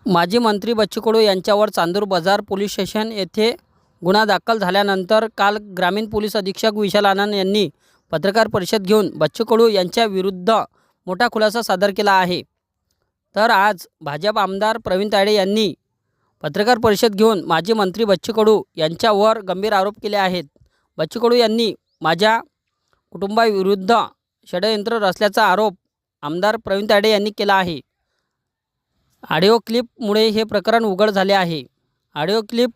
माजी मंत्री बच्चू कडू यांच्यावर चांदूर बाजार पोलीस स्टेशन येथे गुन्हा दाखल झाल्यानंतर काल ग्रामीण पोलीस अधीक्षक विशाल आनंद यांनी पत्रकार परिषद घेऊन बच्चू कडू यांच्या विरुद्ध मोठा खुलासा सादर केला आहे। तर आज भाजप आमदार प्रवीण तायडे यांनी पत्रकार परिषद घेऊन माजी मंत्री बच्चू कडू यांच्यावर गंभीर आरोप केले आहेत। बच्चू कडू यांनी माझ्या कुटुंबाविरुद्ध षडयंत्र रचल्याचा आरोप आमदार प्रवीण तायडे यांनी केला आहे। ऑडिओ क्लिपमुळे हे प्रकरण उघड झाले आहे। ऑडिओ क्लिप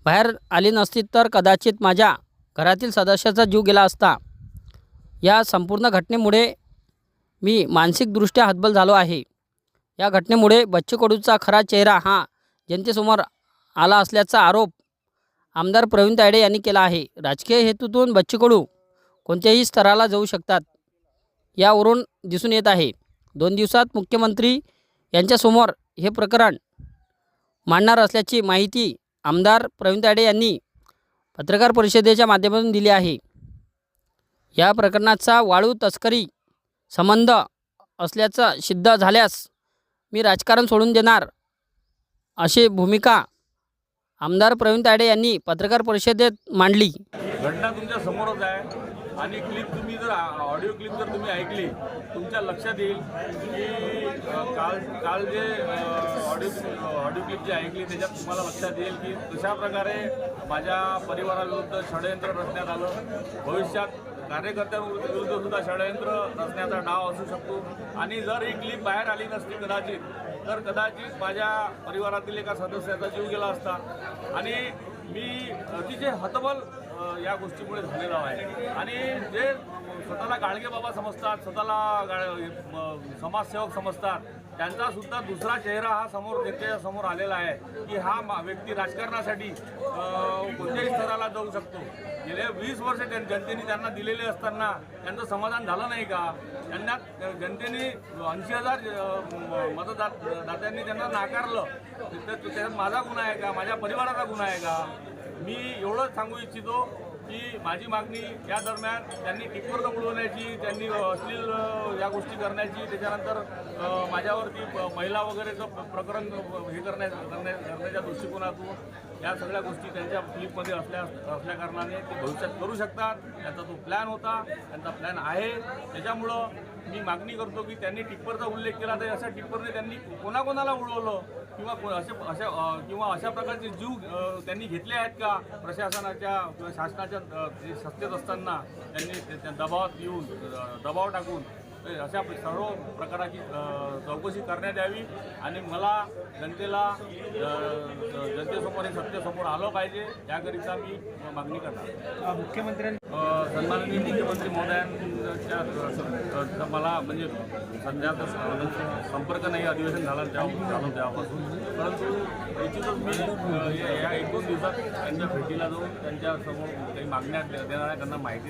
बाहेर आली नसती तर कदाचित माझ्या घरातील सदस्याचा जीव गेला असता। या संपूर्ण घटनेमुळे मी मानसिकदृष्ट्या हतबल झालो आहे। या घटनेमुळे बच्चू कडूचा खरा चेहरा हा जनतेसमोर आला असल्याचा आरोप आमदार प्रवीण तायडे यांनी केला आहे। राजकीय हेतूतून बच्चू कडू कोणत्याही स्तराला जाऊ शकतात यावरून दिसून येत आहे। 2 दिवसात मुख्यमंत्री यांच्यासमोर हे प्रकरण मांडणार असल्याची माहिती आमदार प्रवीण तायडे यांनी पत्रकार परिषदेच्या माध्यमातून दिली आहे। या प्रकरणाचा वाळू तस्करी संबंध असल्याचं सिद्ध झाल्यास मी राजकारण सोडून देणार अशी भूमिका आमदार प्रवीण तायडे यांनी पत्रकार परिषदेत मांडली। घटना तुमच्या समोरच आहे आणि क्लिप तुम्ही जर ऑडिओ क्लिप जर तुम्ही ऐकली तुमच्या लक्षात येईल की काल जे ऑडिओ क्लिप जी ऐकली त्याच्यात तुम्हाला लक्षात येईल की कशा प्रकारे माझ्या परिवाराविरुद्ध षडयंत्र रचण्यात आलं। भविष्यात कार्यकर्त्यांविरुद्ध सुद्धा षडयंत्र रचण्याचा डाव असू शकतो आणि जर ही क्लिप बाहेर आली नसती तर कदाचित माझ्या परिवारातील एका सदस्याचा जीव गेला असता आणि मी अतिशय हतबल या गोष्टीमुळे झालेला आहे। आणि जे स्वतःला गाडगे बाबा समजतात, स्वतःला समाजसेवक समजतात, त्यांचा सुद्धा दुसरा चेहरा हा जनतेच्या समोर आलेला आहे की हा व्यक्ती राजकारणासाठी कोणत्याही स्तराला जाऊ शकतो। गेले 20 वर्ष जनतेने त्यांना दिलेले असताना त्यांचं समाधान झालं नाही का? त्यांना जनतेने 80,000 मतदात्यांनी त्यांना नाकारलं, त्याच्यात माझा गुन्हा आहे का? माझ्या परिवाराचा गुन्हा आहे का? मी एवढंच सांगू इच्छितो की माझी मागणी या दरम्यान त्यांनी टिकवर उडवण्याची, त्यांनी अश्लील या गोष्टी करण्याची, त्याच्यानंतर माझ्यावरती महिला वगैरेचं प्रकरण हे करण्याच्या दृष्टिकोनातून या सगळ्या गोष्टी त्यांच्या क्लिपमध्ये असल्या कारणाने ते भविष्यात करू शकतात। त्यांचा तो प्लॅन होता, त्यांचा प्लॅन आहे। त्याच्यामुळं मी मागणी करतो की त्यांनी टिप्परचा उल्लेख केला तर अशा टिप्परने त्यांनी कोणाकोणाला उडवलं किंवा अशा प्रकारचे जीव त्यांनी घेतले आहेत का? प्रशासनाच्या किंवा शासनाच्या सत्तेत असताना त्यांनी दबावात येऊन दबाव टाकून अशा सर्व प्रकाराची चौकशी करण्यात यावी आणि मला जनतेसमोर हे सत्तेसमोर आलं पाहिजे याकरिता मी मागणी करणार। सन्माननीय मुख्यमंत्री महोदयांच्या मला म्हणजे सध्या तर संपर्क नाही, अधिवेशन झालं तेव्हापासून, परंतु निश्चितच मी या 1-2 दिवसात त्यांच्या भेटीला जाऊन त्यांच्यासमोर काही मागण्या देणार आहे, त्यांना माहिती